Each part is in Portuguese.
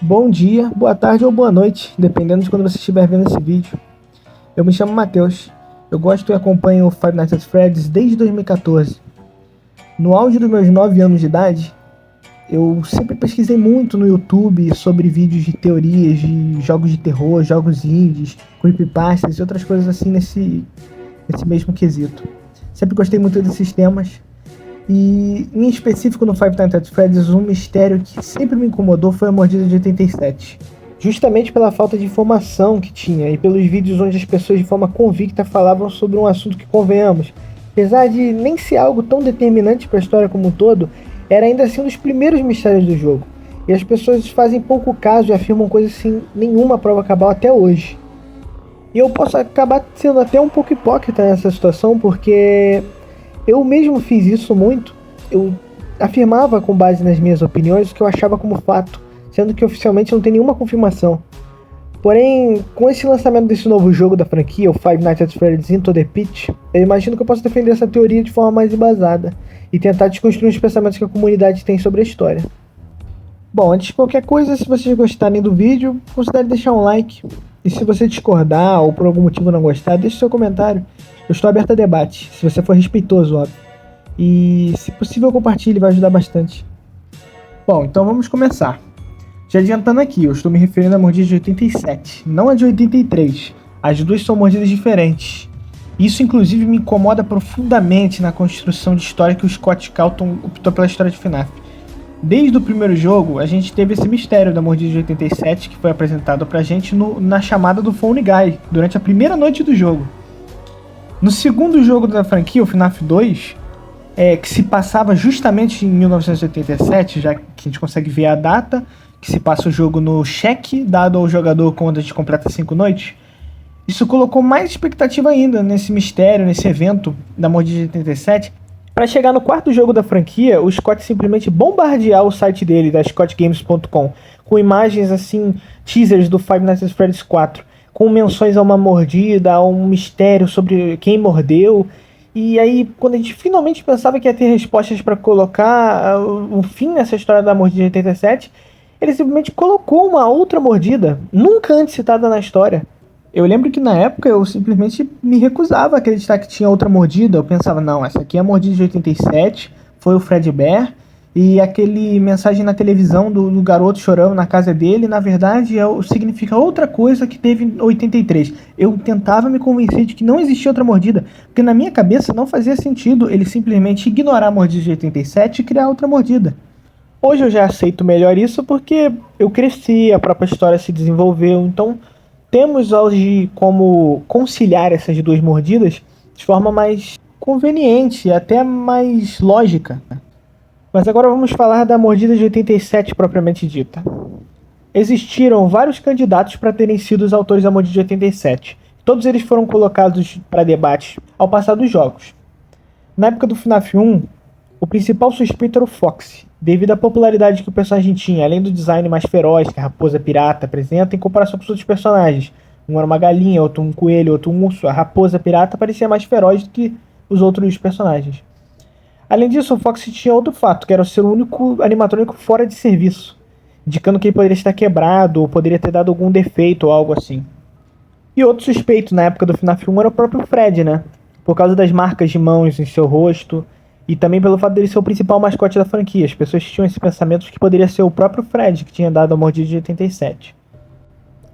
Bom dia, boa tarde ou boa noite, dependendo de quando você estiver vendo esse vídeo. Eu me chamo Matheus, eu gosto e acompanho o Five Nights at Freddy's desde 2014. No auge dos meus 9 anos de idade, eu sempre pesquisei muito no YouTube sobre vídeos de teorias de jogos de terror, jogos indies, creepypastas e outras coisas assim nesse mesmo quesito. Sempre gostei muito desses temas. E, em específico no Five Nights at Freddy's, um mistério que sempre me incomodou foi a mordida de 87. Justamente pela falta de informação que tinha e pelos vídeos onde as pessoas de forma convicta falavam sobre um assunto que, convenhamos, apesar de nem ser algo tão determinante para a história como um todo, era ainda assim um dos primeiros mistérios do jogo. E as pessoas fazem pouco caso e afirmam coisas sem nenhuma prova cabal até hoje. E eu posso acabar sendo até um pouco hipócrita nessa situação, porque eu mesmo fiz isso muito. Eu afirmava com base nas minhas opiniões o que eu achava como fato, sendo que oficialmente não tem nenhuma confirmação. Porém, com esse lançamento desse novo jogo da franquia, o Five Nights at Freddy's Into the Pit, eu imagino que eu posso defender essa teoria de forma mais embasada e tentar desconstruir os pensamentos que a comunidade tem sobre a história. Bom, antes de qualquer coisa, se vocês gostarem do vídeo, considere deixar um like. E se você discordar ou por algum motivo não gostar, deixe seu comentário. Eu estou aberto a debate, se você for respeitoso, óbvio. E se possível compartilhe, vai ajudar bastante. Bom, então vamos começar. Já adiantando aqui, eu estou me referindo à mordida de 87, não a de 83. As duas são mordidas diferentes. Isso inclusive me incomoda profundamente na construção de história que o Scott Calton optou pela história de FNAF. Desde o primeiro jogo, a gente teve esse mistério da mordida de 87 que foi apresentado pra gente na chamada do Phone Guy, durante a primeira noite do jogo. No segundo jogo da franquia, o FNAF 2, que se passava justamente em 1987, já que a gente consegue ver a data, que se passa o jogo no cheque dado ao jogador quando a gente completa 5 noites, isso colocou mais expectativa ainda nesse mistério, nesse evento da mordida de 87. Para chegar no quarto jogo da franquia, o Scott simplesmente bombardear o site dele, da scottgames.com, com imagens assim, teasers do Five Nights at Freddy's 4, com menções a uma mordida, a um mistério sobre quem mordeu. E aí, quando a gente finalmente pensava que ia ter respostas para colocar um fim nessa história da mordida de 87, ele simplesmente colocou uma outra mordida, nunca antes citada na história. Eu lembro que na época eu simplesmente me recusava a acreditar que tinha outra mordida. Eu pensava, não, essa aqui é a mordida de 87, foi o Fredbear, e aquele mensagem na televisão do garoto chorando na casa dele, na verdade, significa outra coisa que teve em 83. Eu tentava me convencer de que não existia outra mordida, porque na minha cabeça não fazia sentido ele simplesmente ignorar a mordida de 87 e criar outra mordida. Hoje eu já aceito melhor isso porque eu cresci, a própria história se desenvolveu, então temos hoje como conciliar essas duas mordidas de forma mais conveniente e até mais lógica. Mas agora vamos falar da mordida de 87 propriamente dita. Existiram vários candidatos para terem sido os autores da mordida de 87. Todos eles foram colocados para debate ao passar dos jogos. Na época do FNAF 1, o principal suspeito era o Foxy, devido à popularidade que o personagem tinha, além do design mais feroz que a raposa pirata apresenta em comparação com os outros personagens. Um era uma galinha, outro um coelho, outro um urso. A raposa pirata parecia mais feroz do que os outros personagens. Além disso, o Foxy tinha outro fato, que era ser o único animatrônico fora de serviço, indicando que ele poderia estar quebrado ou poderia ter dado algum defeito ou algo assim. E outro suspeito na época do FNAF 1 era o próprio Fred, né? Por causa das marcas de mãos em seu rosto, e também pelo fato dele ser o principal mascote da franquia. As pessoas tinham esse pensamento de que poderia ser o próprio Fred que tinha dado a mordida de 87.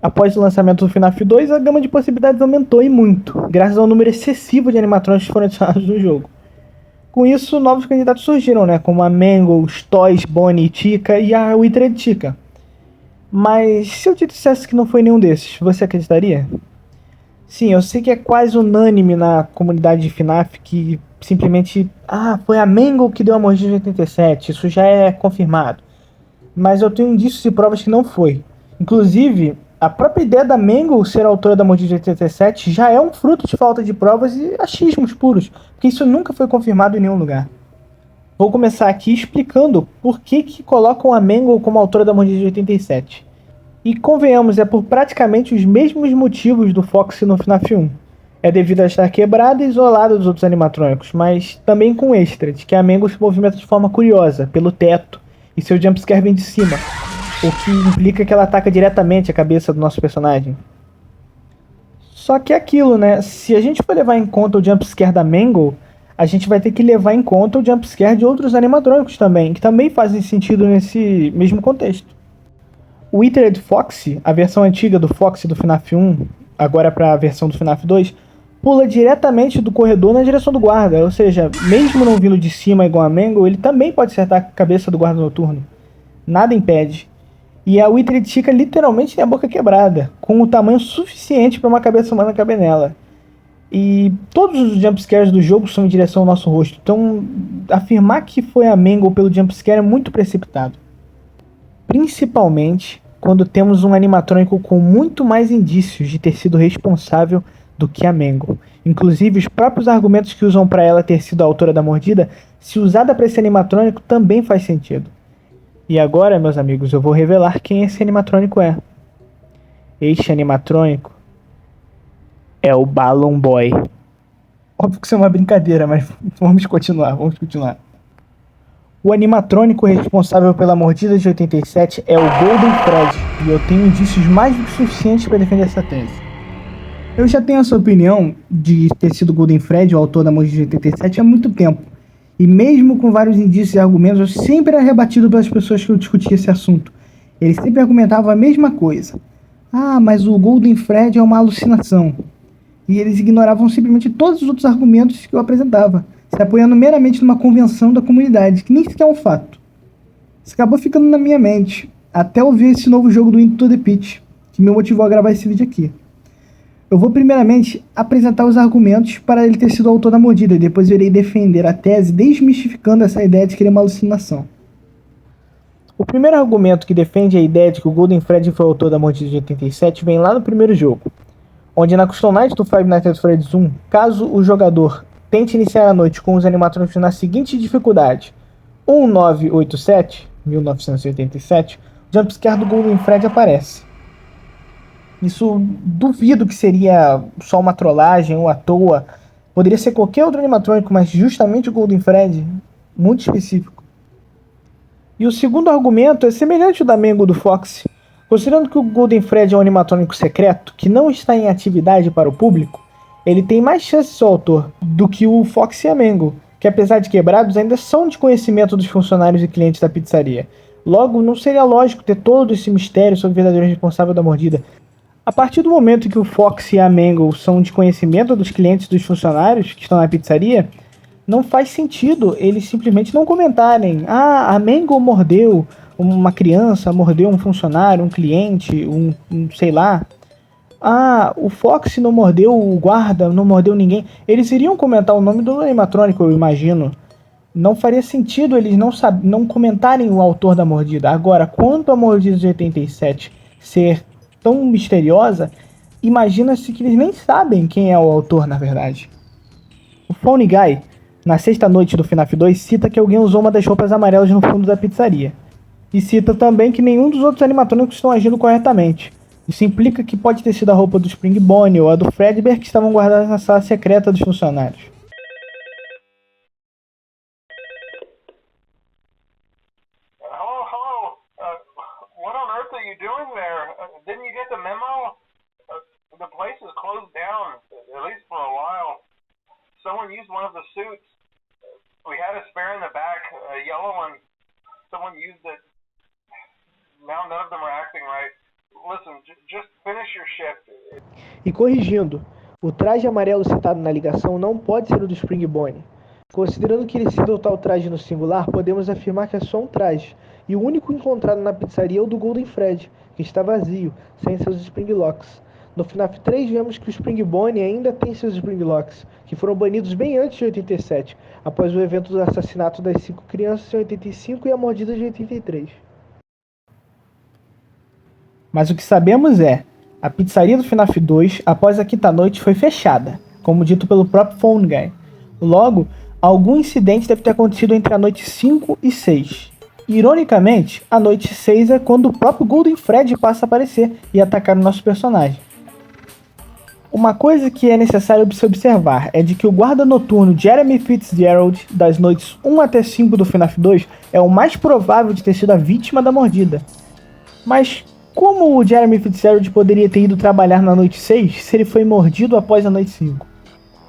Após o lançamento do FNAF 2, a gama de possibilidades aumentou e muito, graças ao número excessivo de animatrônicos que foram adicionados no jogo. Com isso, novos candidatos surgiram, né, como a Mangle, Toys, Bonnie e Chica e a Withered Chica. Mas se eu te dissesse que não foi nenhum desses, você acreditaria? Sim, eu sei que é quase unânime na comunidade de FNAF que simplesmente, foi a Mangle que deu a mordida de 87, isso já é confirmado. Mas eu tenho indícios e provas que não foi. Inclusive, a própria ideia da Mangle ser a autora da mordida de 87 já é um fruto de falta de provas e achismos puros, porque isso nunca foi confirmado em nenhum lugar. Vou começar aqui explicando por que colocam a Mangle como autora da mordida de 87. E convenhamos, é por praticamente os mesmos motivos do Foxy no FNAF 1. É devido a estar quebrada e isolada dos outros animatrônicos, mas também com extra, de que a Mangle se movimenta de forma curiosa, pelo teto, e seu jumpscare vem de cima. o que implica que ela ataca diretamente a cabeça do nosso personagem. Só que é aquilo, né? Se a gente for levar em conta o jumpscare da Mangle, a gente vai ter que levar em conta o jumpscare de outros animatrônicos também, que também fazem sentido nesse mesmo contexto. O Withered Foxy, a versão antiga do Foxy do FNAF 1, agora para a versão do FNAF 2, pula diretamente do corredor na direção do guarda, ou seja, mesmo não vindo de cima igual a Mangle, ele também pode acertar a cabeça do guarda noturno. Nada impede. E a Withered Chica literalmente tem a boca quebrada, com o tamanho suficiente para uma cabeça humana caber nela. E todos os jumpscares do jogo são em direção ao nosso rosto, então afirmar que foi a Mangle pelo jumpscare é muito precipitado. Principalmente quando temos um animatrônico com muito mais indícios de ter sido responsável do que a Mangle. Inclusive, os próprios argumentos que usam para ela ter sido a autora da mordida, se usada para esse animatrônico, também faz sentido. E agora, meus amigos, eu vou revelar quem esse animatrônico é. Este animatrônico é o Balloon Boy. Óbvio que isso é uma brincadeira, mas vamos continuar. O animatrônico responsável pela mordida de 87 é o Golden Freddy, e eu tenho indícios mais do que suficientes para defender essa tese. Eu já tenho essa opinião de ter sido o Golden Freddy o autor da mordida de 87 há muito tempo. E mesmo com vários indícios e argumentos, eu sempre era rebatido pelas pessoas que eu discutia esse assunto. Eles sempre argumentavam a mesma coisa. Ah, mas o Golden Freddy é uma alucinação. E eles ignoravam simplesmente todos os outros argumentos que eu apresentava, se apoiando meramente numa convenção da comunidade, que nem sequer é um fato. Isso acabou ficando na minha mente, até eu ver esse novo jogo do Into the Pit, que me motivou a gravar esse vídeo aqui. Eu vou primeiramente apresentar os argumentos para ele ter sido o autor da mordida, e depois eu irei defender a tese desmistificando essa ideia de que ele é uma alucinação. O primeiro argumento que defende a ideia de que o Golden Freddy foi o autor da mordida de 87 vem lá no primeiro jogo, onde na Custom Night do Five Nights at Freddy's 1, caso o jogador tente iniciar a noite com os animatrônicos na seguinte dificuldade, 1987, o jumpscare do Golden Freddy aparece. Isso duvido que seria só uma trollagem ou à toa. Poderia ser qualquer outro animatrônico, mas justamente o Golden Freddy, muito específico. E o segundo argumento é semelhante ao da Mangle do Fox. Considerando que o Golden Freddy é um animatrônico secreto, que não está em atividade para o público, ele tem mais chances de ser o autor do que o Fox e a Mangle, que apesar de quebrados ainda são de conhecimento dos funcionários e clientes da pizzaria. Logo, não seria lógico ter todo esse mistério sobre o verdadeiro responsável da mordida. A partir do momento em que o Fox e a Mangle são de conhecimento dos clientes e dos funcionários que estão na pizzaria, não faz sentido eles simplesmente não comentarem: ah, a Mangle mordeu uma criança, mordeu um funcionário, um cliente, sei lá. Ah, o Fox não mordeu o guarda, não mordeu ninguém. Eles iriam comentar o nome do animatrônico, eu imagino. Não faria sentido eles não comentarem o autor da mordida. Agora, quanto à mordida de 87 ser tão misteriosa, imagina-se que eles nem sabem quem é o autor, na verdade. O Phone Guy, na sexta noite do FNAF 2, cita que alguém usou uma das roupas amarelas no fundo da pizzaria. E cita também que nenhum dos outros animatrônicos estão agindo corretamente. Isso implica que pode ter sido a roupa do Spring Bonnie ou a do Fredbear que estavam guardadas na sala secreta dos funcionários. What on earth are you doing there? Didn't you get the memo? The place is closed down, at least for a while. Someone used one of the suits. We had a spare in the back, a yellow one. Someone used it. Now none of them are acting right. Listen, just finish your shift. E corrigindo, o traje amarelo citado na ligação não pode ser o do Spring Bonnie. Considerando que ele cita o tal traje no singular, podemos afirmar que é só um traje, e o único encontrado na pizzaria é o do Golden Freddy, que está vazio, sem seus Spring Locks. No FNAF 3 vemos que o Spring Bonnie ainda tem seus Spring Locks, que foram banidos bem antes de 87, após o evento do assassinato das 5 crianças em 85 e a mordida de 83. Mas o que sabemos é, a pizzaria do FNAF 2, após a quinta noite, foi fechada, como dito pelo próprio Phone Guy. Logo, algum incidente deve ter acontecido entre a noite 5 e 6. Ironicamente, a noite 6 é quando o próprio Golden Freddy passa a aparecer e atacar o nosso personagem. Uma coisa que é necessário se observar é de que o guarda noturno Jeremy Fitzgerald, das noites 1 até 5 do FNAF 2, é o mais provável de ter sido a vítima da mordida. Mas como o Jeremy Fitzgerald poderia ter ido trabalhar na noite 6 se ele foi mordido após a noite 5?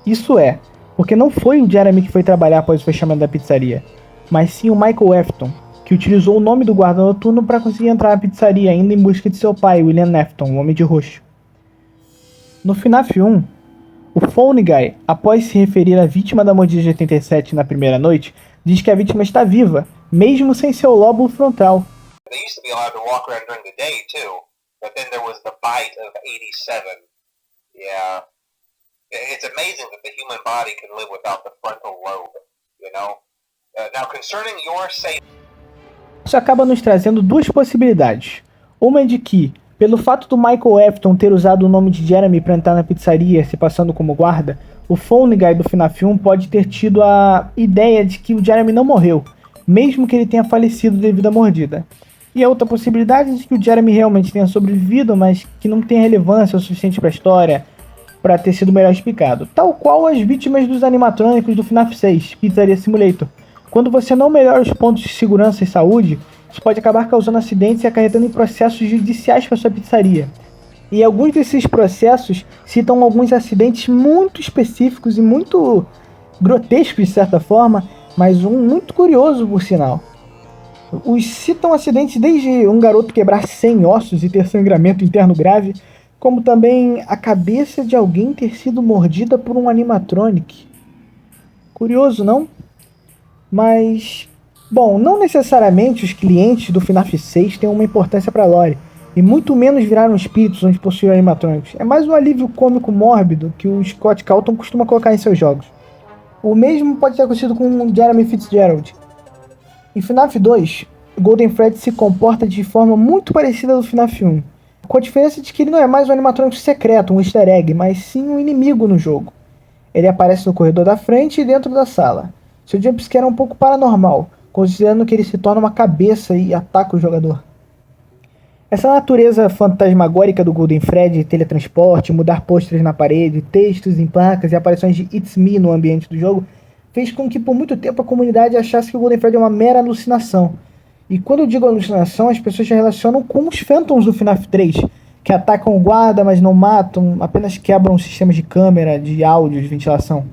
Isso é, porque não foi o Jeremy que foi trabalhar após o fechamento da pizzaria, mas sim o Michael Afton, que utilizou o nome do guarda noturno para conseguir entrar na pizzaria ainda em busca de seu pai, William Afton, o Homem de Roxo. No FNAF 1, o Phone Guy, após se referir à vítima da mordida de 87 na primeira noite, diz que a vítima está viva, mesmo sem seu lóbulo frontal. They used to be allowed to walk around during the day too, but then there was the bite of 87. Yeah. It's amazing that the human body can live without the frontal lobe, you know? Now concerning your safety... Isso acaba nos trazendo duas possibilidades. Uma é de que, pelo fato do Michael Afton ter usado o nome de Jeremy para entrar na pizzaria se passando como guarda, o Phone Guy do FNAF 1 pode ter tido a ideia de que o Jeremy não morreu, mesmo que ele tenha falecido devido à mordida. E a outra possibilidade é de que o Jeremy realmente tenha sobrevivido, mas que não tenha relevância o suficiente para a história para ter sido melhor explicado. Tal qual as vítimas dos animatrônicos do FNAF 6, Pizzaria Simulator. Quando você não melhora os pontos de segurança e saúde, isso pode acabar causando acidentes e acarretando em processos judiciais para sua pizzaria. E alguns desses processos citam alguns acidentes muito específicos e muito grotescos de certa forma, mas um muito curioso por sinal. Os citam acidentes desde um garoto quebrar 100 ossos e ter sangramento interno grave, como também a cabeça de alguém ter sido mordida por um animatronic. Curioso, não? Mas, bom, não necessariamente os clientes do FNAF 6 têm uma importância para a lore, e muito menos viraram espíritos onde possuíam animatrônicos. É mais um alívio cômico mórbido que o Scott Calton costuma colocar em seus jogos. O mesmo pode ter acontecido com o Jeremy Fitzgerald. Em FNAF 2, Golden Freddy se comporta de forma muito parecida do FNAF 1, com a diferença de que ele não é mais um animatrônico secreto, um easter egg, mas sim um inimigo no jogo. Ele aparece no corredor da frente e dentro da sala. Seu jumpscare é um pouco paranormal, considerando que ele se torna uma cabeça e ataca o jogador. Essa natureza fantasmagórica do Golden Freddy, teletransporte, mudar pôsteres na parede, textos em placas e aparições de It's Me no ambiente do jogo, fez com que por muito tempo a comunidade achasse que o Golden Freddy é uma mera alucinação. E quando eu digo alucinação, as pessoas já relacionam com os Phantoms do FNAF 3, que atacam o guarda, mas não matam, apenas quebram sistemas de câmera, de áudio, de ventilação.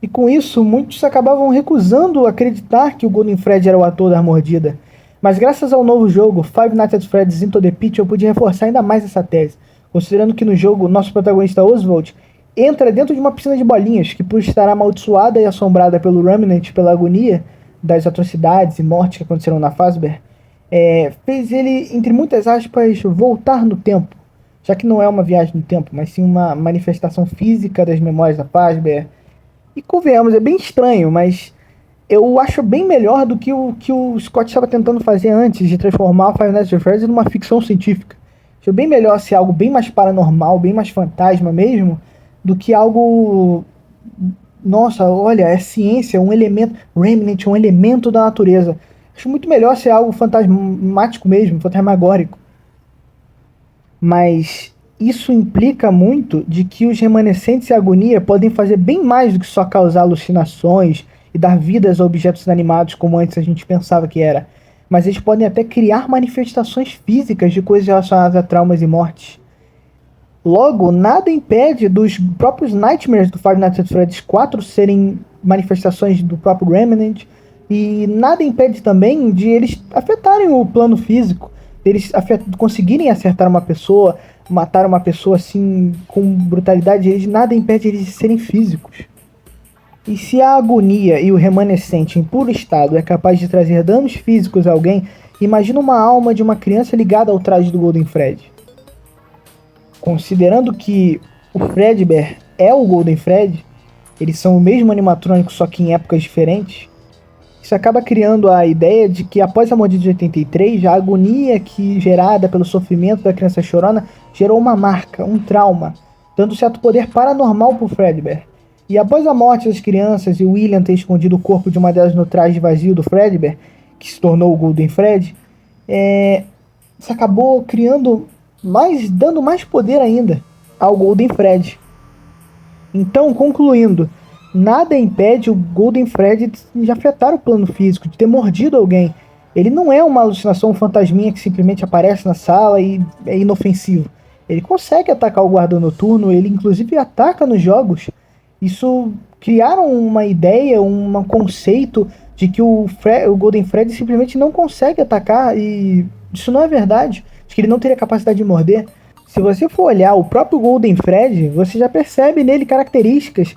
E com isso, muitos acabavam recusando acreditar que o Golden Freddy era o ator da mordida. Mas graças ao novo jogo, Five Nights at Freddy's Into the Pit, eu pude reforçar ainda mais essa tese, considerando que no jogo, nosso protagonista Oswald entra dentro de uma piscina de bolinhas, que por estar amaldiçoada e assombrada pelo Remnant, pela agonia das atrocidades e mortes que aconteceram na Fazbear, fez ele, entre muitas aspas, voltar no tempo, já que não é uma viagem no tempo, mas sim uma manifestação física das memórias da Fazbear. E convenhamos, é bem estranho, mas eu acho bem melhor do que o Scott estava tentando fazer antes de transformar Five Nights at Freddy's numa ficção científica. Acho bem melhor ser algo bem mais paranormal, bem mais fantasma mesmo, do que algo... Nossa, olha, é ciência, um elemento... Remnant, um elemento da natureza. Acho muito melhor ser algo fantasmático mesmo, fantasmagórico. Mas isso implica muito de que os remanescentes e a agonia podem fazer bem mais do que só causar alucinações e dar vidas a objetos inanimados como antes a gente pensava que era. Mas eles podem até criar manifestações físicas de coisas relacionadas a traumas e mortes. Logo, nada impede dos próprios Nightmares do Five Nights at Freddy's 4 serem manifestações do próprio Remnant, e nada impede também de eles afetarem o plano físico, deles conseguirem acertar uma pessoa, matar uma pessoa assim com brutalidade. Nada impede eles de serem físicos. E se a agonia e o remanescente em puro estado é capaz de trazer danos físicos a alguém, imagina uma alma de uma criança ligada ao traje do Golden Freddy. Considerando que o Fredbear é o Golden Freddy, eles são o mesmo animatrônico só que em épocas diferentes, isso acaba criando a ideia de que após a mordida de 83, a agonia gerada pelo sofrimento da criança chorona gerou uma marca, um trauma, dando certo poder paranormal para o Fredbear. E após a morte das crianças e o William ter escondido o corpo de uma delas no traje vazio do Fredbear, que se tornou o Golden Freddy, isso acabou dando mais poder ainda ao Golden Freddy. Então, concluindo, nada impede o Golden Freddy de afetar o plano físico, de ter mordido alguém. Ele não é uma alucinação, um fantasminha que simplesmente aparece na sala e é inofensivo. Ele consegue atacar o guarda noturno, ele inclusive ataca nos jogos. Isso criaram uma ideia, um conceito de que o Golden Freddy simplesmente não consegue atacar, e isso não é verdade, de que ele não teria capacidade de morder. Se você for olhar o próprio Golden Freddy, você já percebe nele características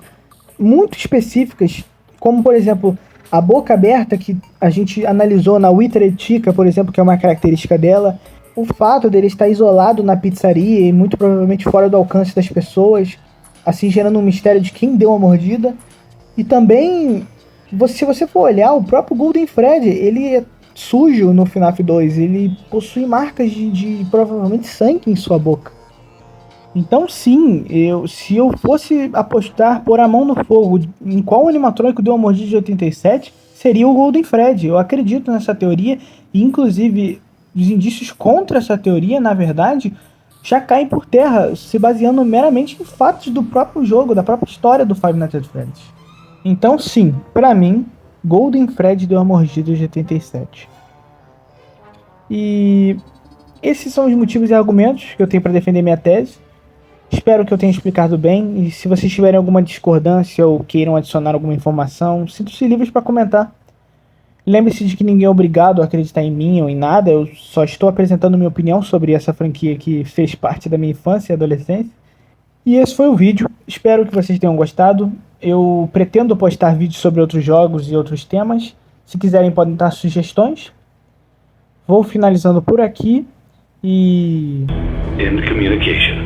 muito específicas, como por exemplo a boca aberta, que a gente analisou na Withered Chica, por exemplo, que é uma característica dela, o fato dele estar isolado na pizzaria e muito provavelmente fora do alcance das pessoas, assim gerando um mistério de quem deu a mordida. E também, se você for olhar, o próprio Golden Freddy, ele é sujo no FNAF 2, ele possui marcas de provavelmente sangue em sua boca. Então sim, se eu fosse apostar, pôr a mão no fogo em qual animatrônico deu a mordida de 87, seria o Golden Freddy. Eu acredito nessa teoria, e inclusive os indícios contra essa teoria, na verdade, já caem por terra, se baseando meramente em fatos do próprio jogo, da própria história do Five Nights at Freddy's. Então sim, pra mim, Golden Freddy deu a mordida de 87. E esses são os motivos e argumentos que eu tenho para defender minha tese. Espero que eu tenha explicado bem, e se vocês tiverem alguma discordância ou queiram adicionar alguma informação, sintam-se livres para comentar. Lembre-se de que ninguém é obrigado a acreditar em mim ou em nada, eu só estou apresentando minha opinião sobre essa franquia que fez parte da minha infância e adolescência. E esse foi o vídeo, espero que vocês tenham gostado. Eu pretendo postar vídeos sobre outros jogos e outros temas, se quiserem podem dar sugestões. Vou finalizando por aqui e... End communication.